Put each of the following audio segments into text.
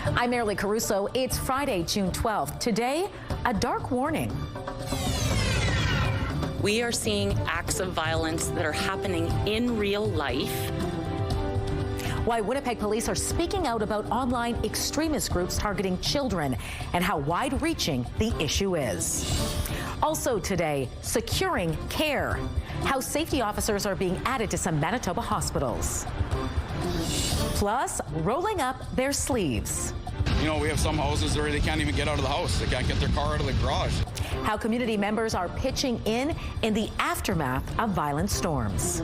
I'm Marilee Caruso. It's Friday, June 12th. Today, a dark warning. We are seeing acts of violence that are happening in real life. Why Winnipeg police are speaking out about online extremist groups targeting children and how wide-reaching the issue is. Also today, securing care. How safety officers are being added to some Manitoba hospitals. Plus, rolling up their sleeves. You know, we have some houses where they can't even get out of the house. They can't get their car out of the garage. How community members are pitching in the aftermath of violent storms.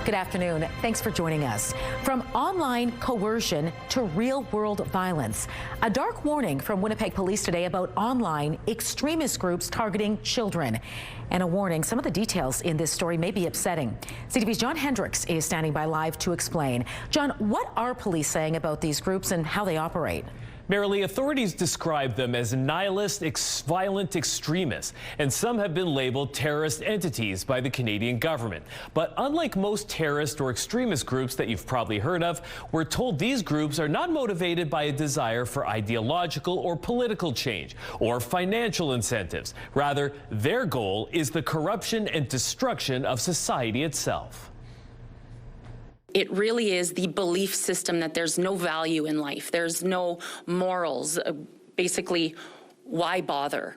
Good afternoon. Thanks for joining us. From online coercion to real-world violence, a dark warning from Winnipeg police today about online extremist groups targeting children. And a warning, some of the details in this story may be upsetting. CTV's John Hendricks is standing by live to explain. John, what are police saying about these groups and how they operate? Marilee, authorities describe them as nihilist, violent extremists, and some have been labeled terrorist entities by the Canadian government. But unlike most terrorist or extremist groups that you've probably heard of, we're told these groups are not motivated by a desire for ideological or political change or financial incentives. Rather, their goal is the corruption and destruction of society itself. It really is the belief system that there's no value in life. There's no morals. Basically, why bother?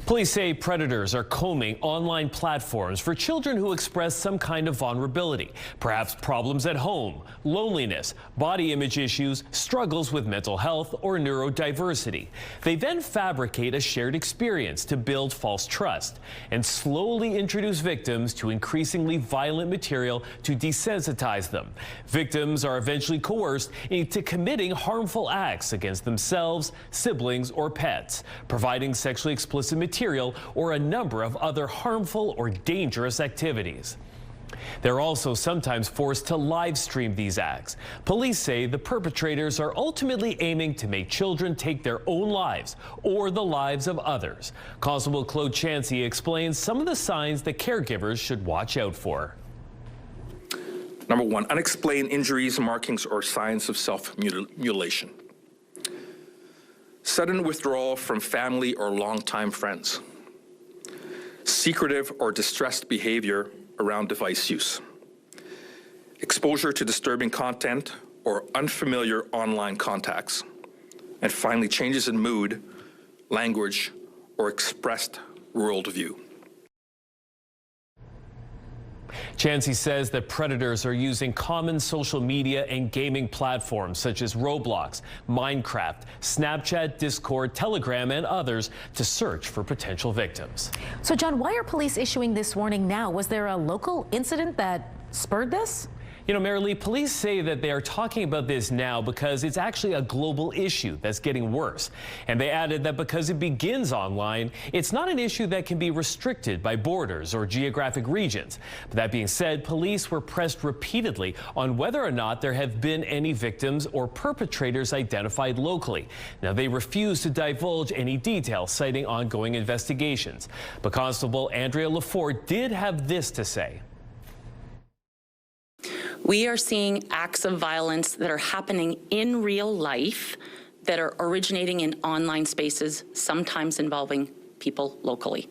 Police say predators are combing online platforms for children who express some kind of vulnerability, perhaps problems at home, loneliness, body image issues, struggles with mental health, or neurodiversity. They then fabricate a shared experience to build false trust and slowly introduce victims to increasingly violent material to desensitize them. Victims are eventually coerced into committing harmful acts against themselves, siblings, or pets, providing sexually explicit material or a number of other harmful or dangerous activities. They're also sometimes forced to live stream these acts. Police say the perpetrators are ultimately aiming to make children take their own lives or the lives of others. Constable Claude Chansey explains some of the signs that caregivers should watch out for. Number one, unexplained injuries, markings, or signs of self-mutilation. Sudden withdrawal from family or longtime friends. Secretive or distressed behavior around device use. Exposure to disturbing content or unfamiliar online contacts. And finally, changes in mood, language, or expressed worldview. Chansey says that predators are using common social media and gaming platforms such as Roblox, Minecraft, Snapchat, Discord, Telegram, and others to search for potential victims. So, John, why are police issuing this warning now? Was there a local incident that spurred this? You know, Marilee, police say that they are talking about this now because it's actually a global issue that's getting worse. And they added that because it begins online, it's not an issue that can be restricted by borders or geographic regions. But that being said, police were pressed repeatedly on whether or not there have been any victims or perpetrators identified locally. Now, they refused to divulge any details, citing ongoing investigations. But Constable Andrea Lafort did have this to say. We are seeing acts of violence that are happening in real life that are originating in online spaces, sometimes involving people locally.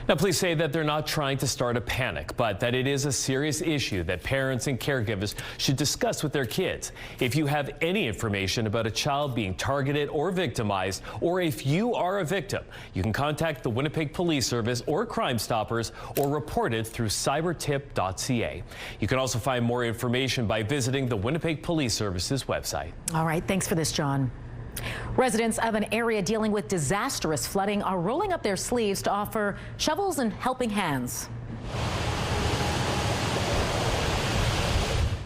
Now, police say that they're not trying to start a panic, but that it is a serious issue that parents and caregivers should discuss with their kids. If you have any information about a child being targeted or victimized, or if you are a victim, you can contact the Winnipeg Police Service or Crime Stoppers or report it through cybertip.ca. You can also find more information by visiting the Winnipeg Police Service's website. All right, thanks for this, John. Residents of an area dealing with disastrous flooding are rolling up their sleeves to offer shovels and helping hands.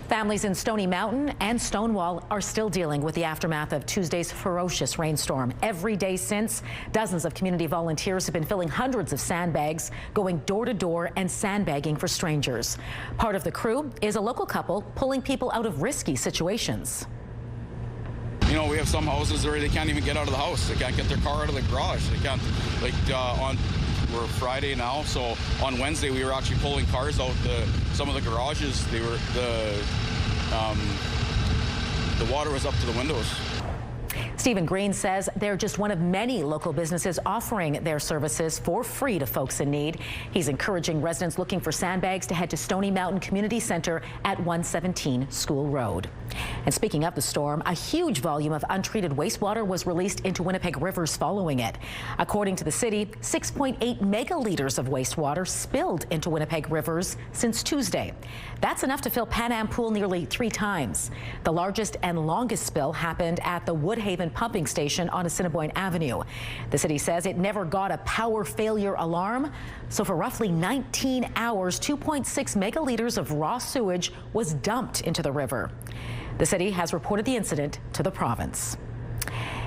Families in Stony Mountain and Stonewall are still dealing with the aftermath of Tuesday's ferocious rainstorm. Every day since, dozens of community volunteers have been filling hundreds of sandbags, going door to door and sandbagging for strangers. Part of the crew is a local couple pulling people out of risky situations. You know, we have some houses where they can't even get out of the house. They can't get their car out of the garage. They can't, like, we're Friday now, so on Wednesday we were actually pulling cars out. Some of the garages, the water was up to the windows. Stephen Green says they're just one of many local businesses offering their services for free to folks in need. He's encouraging residents looking for sandbags to head to Stony Mountain Community Center at 117 School Road. And speaking of the storm, a huge volume of untreated wastewater was released into Winnipeg rivers following it. According to the city, 6.8 megaliters of wastewater spilled into Winnipeg rivers since Tuesday. That's enough to fill Pan Am Pool nearly 3 times. The largest and longest spill happened at the Woodhaven pumping station on Assiniboine Avenue. The city says it never got a power failure alarm, so for roughly 19 hours, 2.6 megaliters of raw sewage was dumped into the river. The city has reported the incident to the province.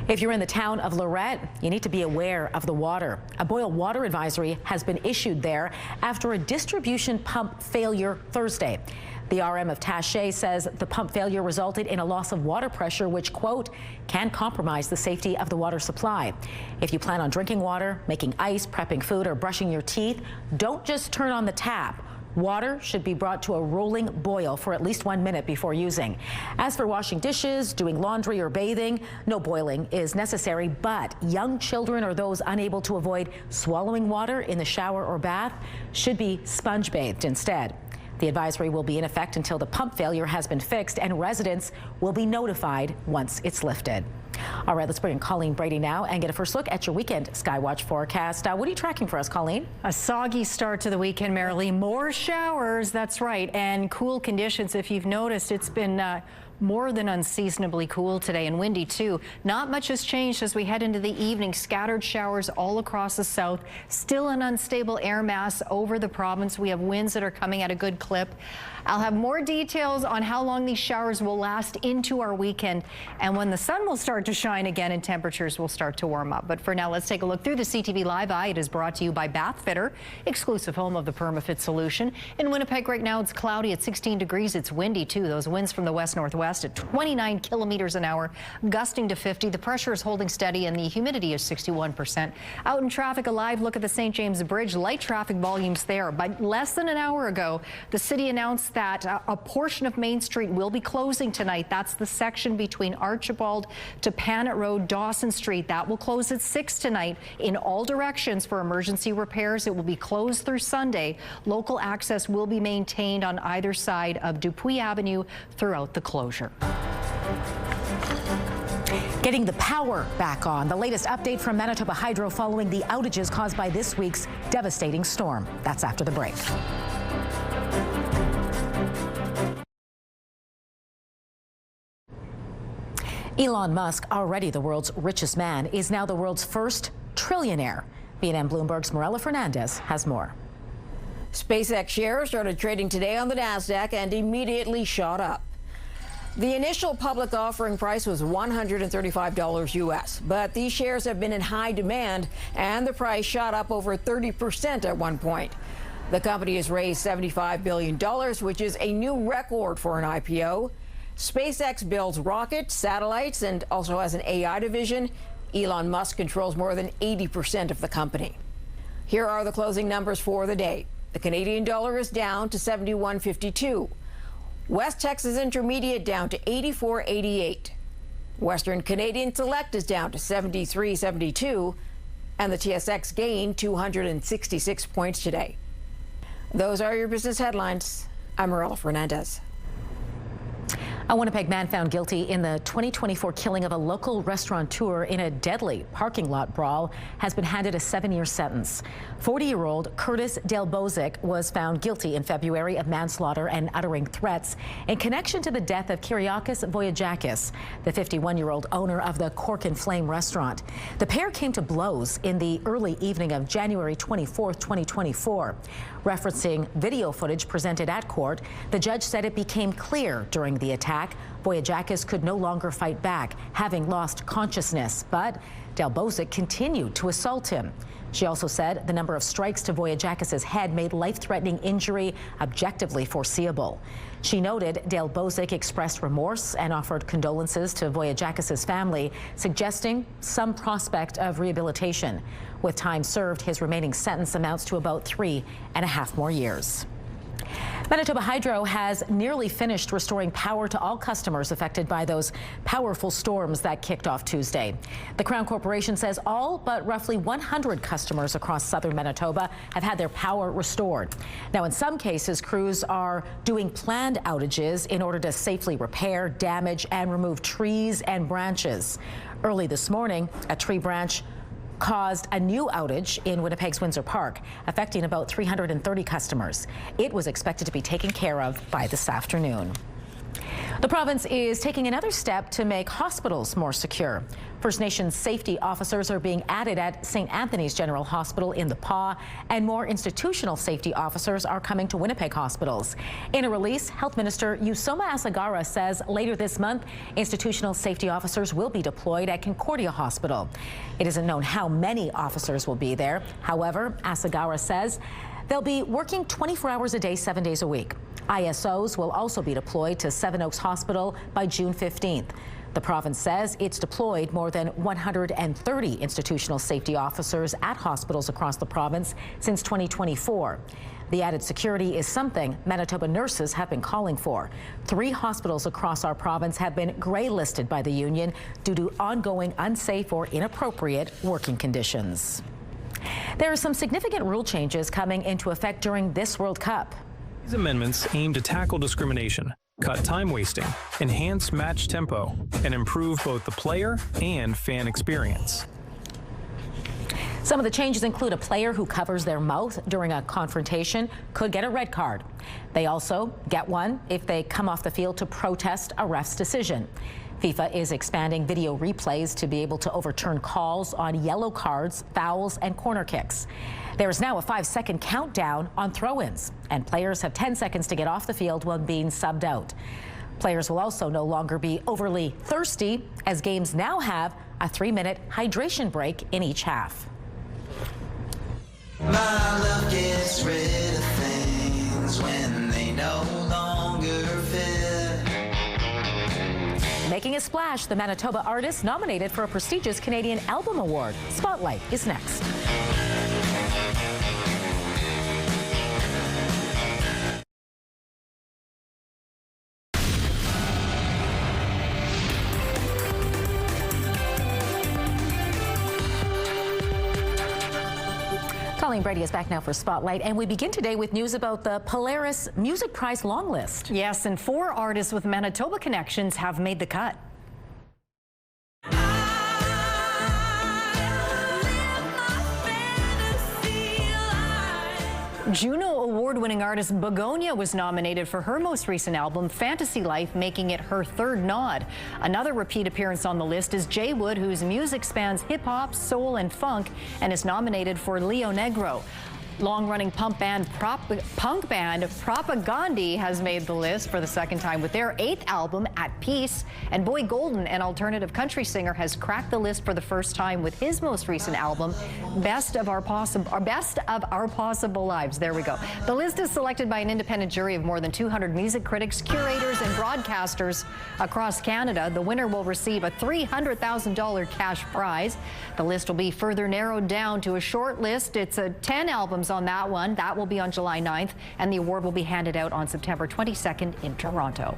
If you're in the town of Lorette, you need to be aware of the water. A boil water advisory has been issued there after a distribution pump failure Thursday. The RM of Taché says the pump failure resulted in a loss of water pressure, which, quote, can compromise the safety of the water supply. If you plan on drinking water, making ice, prepping food, or brushing your teeth, don't just turn on the tap. Water should be brought to a rolling boil for at least 1 minute before using. As for washing dishes, doing laundry, or bathing, no boiling is necessary, but young children or those unable to avoid swallowing water in the shower or bath should be sponge bathed instead. The advisory will be in effect until the pump failure has been fixed, and residents will be notified once it's lifted. All right, let's bring in Colleen Brady now and get a first look at your weekend Skywatch forecast. What are you tracking for us, Colleen? A soggy start to the weekend, Marilee. More showers, that's right, and cool conditions. If you've noticed, it's been more than unseasonably cool today, and windy too. Not much has changed as we head into the evening. Scattered showers all across the south. Still an unstable air mass over the province. We have winds that are coming at a good clip. I'll have more details on how long these showers will last into our weekend and when the sun will start to shine again and temperatures will start to warm up. But for now, let's take a look through the CTV Live Eye. It is brought to you by Bath Fitter, exclusive home of the PermaFit solution. In Winnipeg right now, it's cloudy at 16 degrees. It's windy too. Those winds from the west-northwest at 29 kilometers an hour, gusting to 50. The pressure is holding steady and the humidity is 61%. Out in traffic, a live look at the St. James Bridge. Light traffic volumes there. But less than an hour ago, the city announced that a portion of Main Street will be closing tonight. That's the section between Archibald to Panet Road, Dawson Street. That will close at 6 tonight in all directions for emergency repairs. It will be closed through Sunday. Local access will be maintained on either side of Dupuis Avenue throughout the closure. Getting the power back on. The latest update from Manitoba Hydro following the outages caused by this week's devastating storm. That's after the break. Elon Musk, already the world's richest man, is now the world's first trillionaire. BNN Bloomberg's Morella Fernandez has more. SpaceX shares started trading today on the NASDAQ and immediately shot up. The initial public offering price was $135 US, but these shares have been in high demand and the price shot up over 30% at one point. The company has raised $75 billion, which is a new record for an IPO. SpaceX builds rockets, satellites, and also has an AI division. Elon Musk controls more than 80% of the company. Here are the closing numbers for the day. The Canadian dollar is down to 71.52. West Texas Intermediate down to 84.88. Western Canadian Select is down to 73.72. And the TSX gained 266 points today. Those are your business headlines. I'm Morella Fernandez. A Winnipeg man found guilty in the 2024 killing of a local restaurateur in a deadly parking lot brawl has been handed a 7-year sentence. 40-year-old Curtis Delbozic was found guilty in February of manslaughter and uttering threats in connection to the death of Kyriakis Voyajakis, the 51-year-old owner of the Cork and Flame restaurant. The pair came to blows in the early evening of January 24, 2024. Referencing video footage presented at court, the judge said it became clear during the attack Voyajakis could no longer fight back, having lost consciousness, but Delbozic continued to assault him. She also said the number of strikes to Voyajakis' head made life-threatening injury objectively foreseeable. She noted Dale Bozic expressed remorse and offered condolences to Voyajakis' family, suggesting some prospect of rehabilitation. With time served, his remaining sentence amounts to about 3.5 more years. Manitoba Hydro has nearly finished restoring power to all customers affected by those powerful storms that kicked off Tuesday. The Crown Corporation says all but roughly 100 customers across southern Manitoba have had their power restored. Now, in some cases, crews are doing planned outages in order to safely repair, damage, and remove trees and branches. Early this morning, a tree branch caused a new outage in Winnipeg's Windsor Park, affecting about 330 customers. It was expected to be taken care of by this afternoon. The province is taking another step to make hospitals more secure. First Nations safety officers are being added at St. Anthony's General Hospital in the Pas, and more institutional safety officers are coming to Winnipeg hospitals. In a release, Health Minister Usoma Asagara says later this month, institutional safety officers will be deployed at Concordia Hospital. It isn't known how many officers will be there. However, Asagara says they'll be working 24 hours a day, 7 days a week. ISOs will also be deployed to Seven Oaks Hospital by June 15th. The province says it's deployed more than 130 institutional safety officers at hospitals across the province since 2024. The added security is something Manitoba nurses have been calling for. 3 hospitals across our province have been grey-listed by the union due to ongoing unsafe or inappropriate working conditions. There are some significant rule changes coming into effect during this World Cup. These amendments aim to tackle discrimination, cut time wasting, enhance match tempo, and improve both the player and fan experience. Some of the changes include a player who covers their mouth during a confrontation could get a red card. They also get one if they come off the field to protest a ref's decision. FIFA is expanding video replays to be able to overturn calls on yellow cards, fouls, and corner kicks. There is now a 5-second countdown on throw-ins, and players have 10 seconds to get off the field when being subbed out. Players will also no longer be overly thirsty, as games now have a 3-minute hydration break in each half. My love gets rid of things when they no longer fit. Making a splash, the Manitoba artist nominated for a prestigious Canadian Album Award. Spotlight is next. Colleen Brady is back now for Spotlight, and we begin today with news about the Polaris Music Prize long list. Yes, and 4 artists with Manitoba connections have made the cut. Juno Award-winning artist Begonia was nominated for her most recent album, Fantasy Life, making it her 3rd nod. Another repeat appearance on the list is Jay Wood, whose music spans hip-hop, soul, and funk, and is nominated for Leo Negro. Long-running punk band Propagandhi has made the list for the 2nd time with their 8th album, At Peace. And Boy Golden, an alternative country singer, has cracked the list for the first time with his most recent album, Best of Our Possible Lives. There we go. The list is selected by an independent jury of more than 200 music critics, curators, and broadcasters across Canada. The winner will receive a $300,000 cash prize. The list will be further narrowed down to a short list. It's 10 albums on that one. That will be on July 9th, and the award will be handed out on September 22nd in Toronto.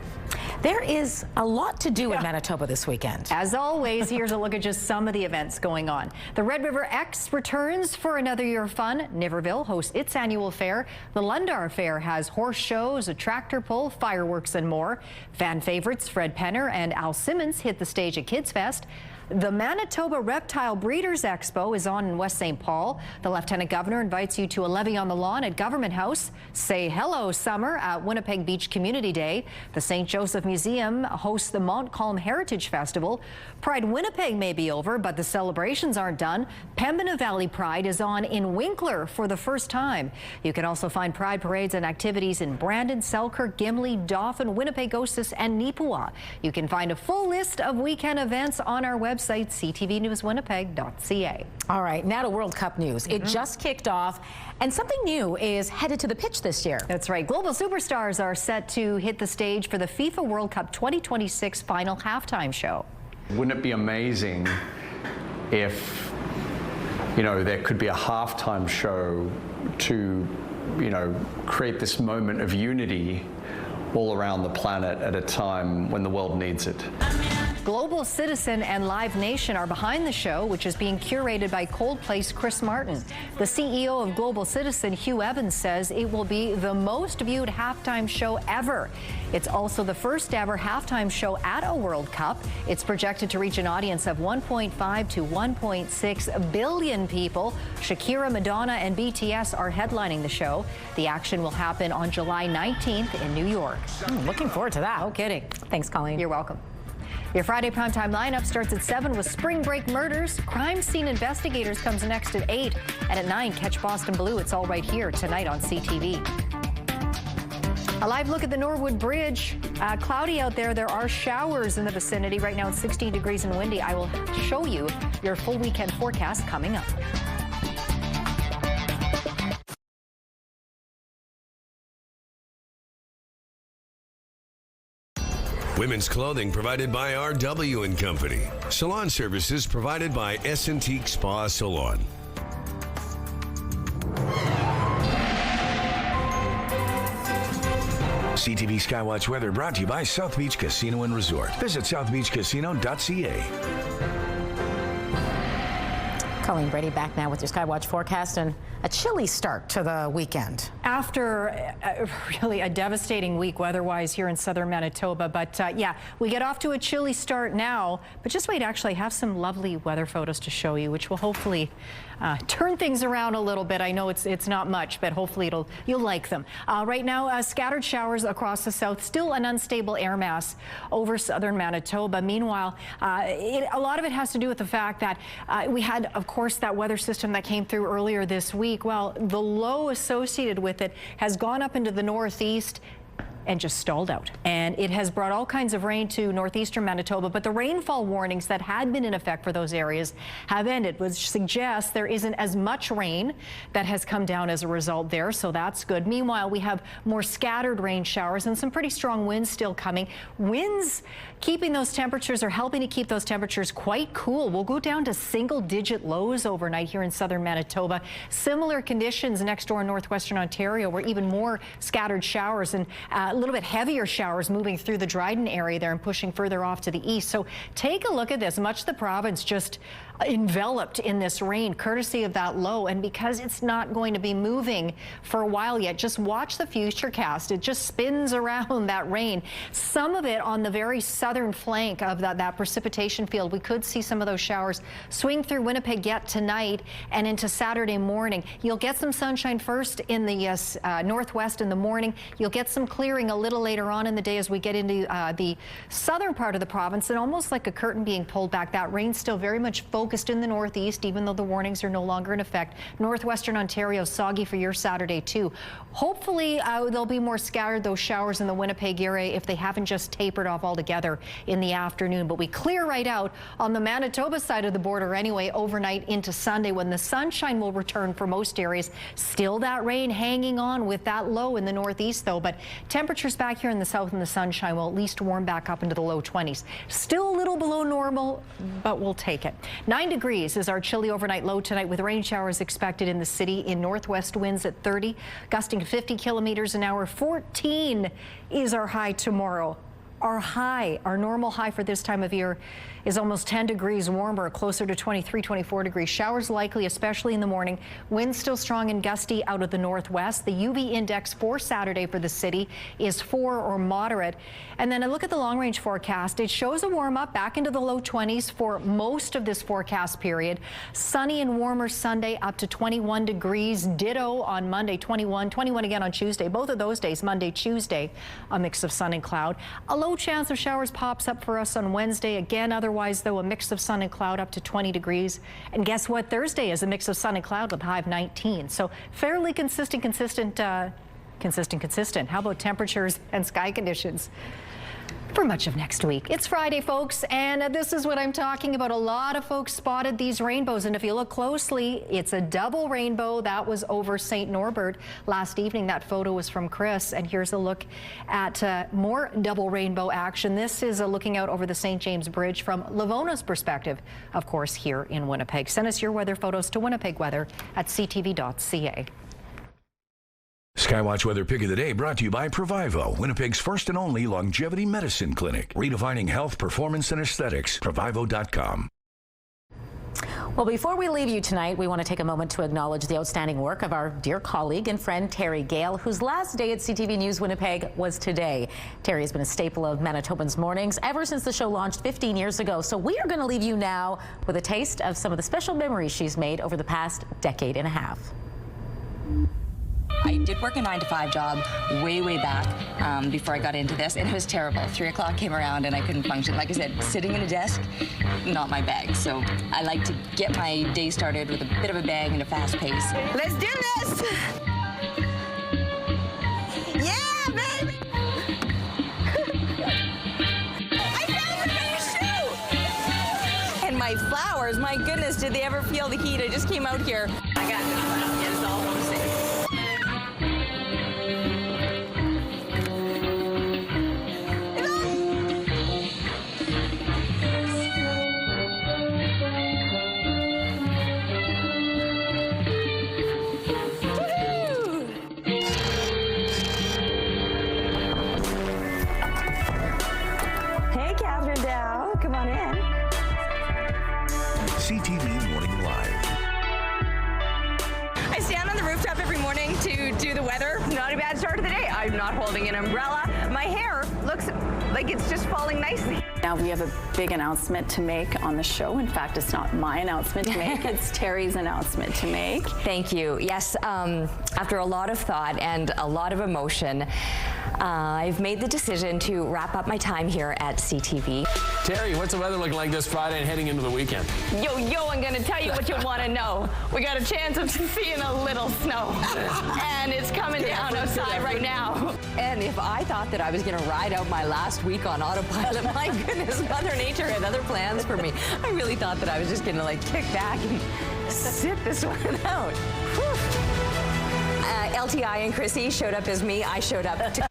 There is a lot to do in Manitoba this weekend. As always, here's a look at just some of the events going on. The Red River X returns for another year of fun. Niverville hosts its annual fair. The Lundar Fair has horse shows, a tractor pull, fireworks, and more. Fan favorites Fred Penner and Al Simmons hit the stage at Kids Fest. The Manitoba Reptile Breeders Expo is on in West St. Paul. The Lieutenant Governor invites you to a levee on the lawn at Government House. Say hello, summer, at Winnipeg Beach Community Day. The St. Joseph Museum hosts the Montcalm Heritage Festival. Pride Winnipeg may be over, but the celebrations aren't done. Pembina Valley Pride is on in Winkler for the first time. You can also find Pride parades and activities in Brandon, Selkirk, Gimli, Dauphin, Winnipeg, Ostis, and Nipawin. You can find a full list of weekend events on our website, website, ctvnewswinnipeg.ca. All right, now to World Cup news. It just kicked off, and something new is headed to the pitch this year. That's right. Global superstars are set to hit the stage for the FIFA World Cup 2026 final halftime show. Wouldn't it be amazing if, there could be a halftime show to, create this moment of unity all around the planet at a time when the world needs it. Global Citizen and Live Nation are behind the show, which is being curated by Coldplay's Chris Martin. The CEO of Global Citizen, Hugh Evans, says it will be the most viewed halftime show ever. It's also the first ever halftime show at a World Cup. It's projected to reach an audience of 1.5 to 1.6 billion people. Shakira, Madonna, and BTS are headlining the show. The action will happen on July 19th in New York. Looking forward to that. No kidding. Thanks, Colleen. You're welcome. Your Friday primetime lineup starts at 7 with Spring Break Murders. Crime Scene Investigators comes next at 8. And at 9, catch Boston Blue. It's all right here tonight on CTV. A live look at the Norwood Bridge. Cloudy out there. There are showers in the vicinity. Right now it's 16 degrees and windy. I will show you your full weekend forecast coming up. Women's clothing provided by RW & Company. Salon services provided by S&T Spa Salon. CTV Skywatch weather brought to you by South Beach Casino and Resort. Visit southbeachcasino.ca. Colleen Brady back now with your Skywatch forecast and a chilly start to the weekend. After really a devastating week weather-wise here in southern Manitoba. But yeah, we get off to a chilly start now. But just wait, actually, I have some lovely weather photos to show you, which will hopefully turn things around a little bit. I know it's not much, but hopefully you'll like them. Right now, scattered showers across the south, still an unstable air mass over southern Manitoba. Meanwhile, a lot of it has to do with the fact that we had, of course, that weather system that came through earlier this week. Well, the low associated with it has gone up into the northeast and just stalled out. And it has brought all kinds of rain to northeastern Manitoba, but the rainfall warnings that had been in effect for those areas have ended, which suggests there isn't as much rain that has come down as a result there, so that's good. Meanwhile, we have more scattered rain showers and some pretty strong winds still coming. Winds keeping those temperatures or helping to keep those temperatures quite cool. We'll go down to single-digit lows overnight here in southern Manitoba. Similar conditions next door in northwestern Ontario, where even more scattered showers and a little bit heavier showers moving through the Dryden area there and pushing further off to the east. So take a look at this. Much of the province just enveloped in this rain, courtesy of that low. And because it's not going to be moving for a while yet, just watch the futurecast. It just spins around that rain. Some of it on the very southern flank of that precipitation field. We could see some of those showers swing through Winnipeg yet tonight and into Saturday morning. You'll get some sunshine first in the northwest in the morning. You'll get some clearing a little later on in the day as we get into the southern part of the province, and almost like a curtain being pulled back. That rain still very much focused in the northeast, even though the warnings are no longer in effect. Northwestern Ontario soggy for your Saturday too. Hopefully there'll be more scattered, those showers in the Winnipeg area, if they haven't just tapered off altogether in the afternoon. But we clear right out on the Manitoba side of the border anyway overnight into Sunday, when the sunshine will return for most areas. Still that rain hanging on with that low in the northeast though, but temperatures back here in the south and the sunshine will at least warm back up into the low 20s. Still a little below normal, but we'll take it. 9 degrees is our chilly overnight low tonight, with rain showers expected in the city, in northwest winds at 30, gusting to 50 kilometers an hour. 14 is our high tomorrow. Our normal high for this time of year is almost 10 degrees warmer, closer to 23, 24 degrees. Showers likely, especially in the morning. Winds still strong and gusty out of the northwest. The UV index for Saturday for the city is 4 or moderate. And then I look at the long range forecast. It shows a warm up back into the low 20s for most of this forecast period. Sunny and warmer Sunday, up to 21 degrees. Ditto on Monday, 21 again on Tuesday. Both of those days, Monday, Tuesday, a mix of sun and cloud. A low chance of showers pops up for us on Wednesday. Again, otherwise, though, a mix of sun and cloud, up to 20 degrees. And guess what? Thursday is a mix of sun and cloud with a high of 19. So fairly consistent. How about temperatures and sky conditions? for much of next week. It's Friday, folks, and this is what I'm talking about. A lot of folks spotted these rainbows, and if you look closely, it's a double rainbow. That was over St. Norbert last evening. That photo was from Chris, and here's a look at more double rainbow action. This is looking out over the St. James Bridge from Livona's perspective, of course, here in Winnipeg. Send us your weather photos to winnipegweather@ctv.ca. Skywatch Weather Pick of the Day brought to you by Provivo, Winnipeg's first and only longevity medicine clinic. Redefining health, performance, and aesthetics. Provivo.com. Well, before we leave you tonight, we want to take a moment to acknowledge the outstanding work of our dear colleague and friend Terry Gale, whose last day at CTV News Winnipeg was today. Terry has been a staple of Manitobans' mornings ever since the show launched 15 years ago. So we are going to leave you now with a taste of some of the special memories she's made over the past decade and a half. I did work a 9-to-5 job way back before I got into this, and it was terrible. 3 o'clock came around and I couldn't function. Like I said, sitting in a desk, not my bag. So I like to get my day started with a bit of a bang and a fast pace. Let's do this! Yeah, baby! I found the shoe! And my flowers, my goodness, did they ever feel the heat? I just came out here. I got this one. It's almost safe. CTV Morning Live. I stand on the rooftop every morning to do the weather. Not a bad start to the day. I'm not holding an umbrella. My hair looks like it's just falling nicely. Now we have a big announcement to make on the show. In fact, it's not my announcement to make, it's Terry's announcement to make. Thank you. Yes, after a lot of thought and a lot of emotion, I've made the decision to wrap up my time here at CTV. Terry, what's the weather looking like this Friday and heading into the weekend? Yo, I'm gonna tell you what you want to know. We got a chance of seeing a little snow, and it's coming down outside right now. And if I thought that I was going to ride out my last week on autopilot, my goodness, Mother Nature had other plans for me. I really thought that I was just going to like kick back and sit this one out. LTI and Chrissy showed up as me. I showed up to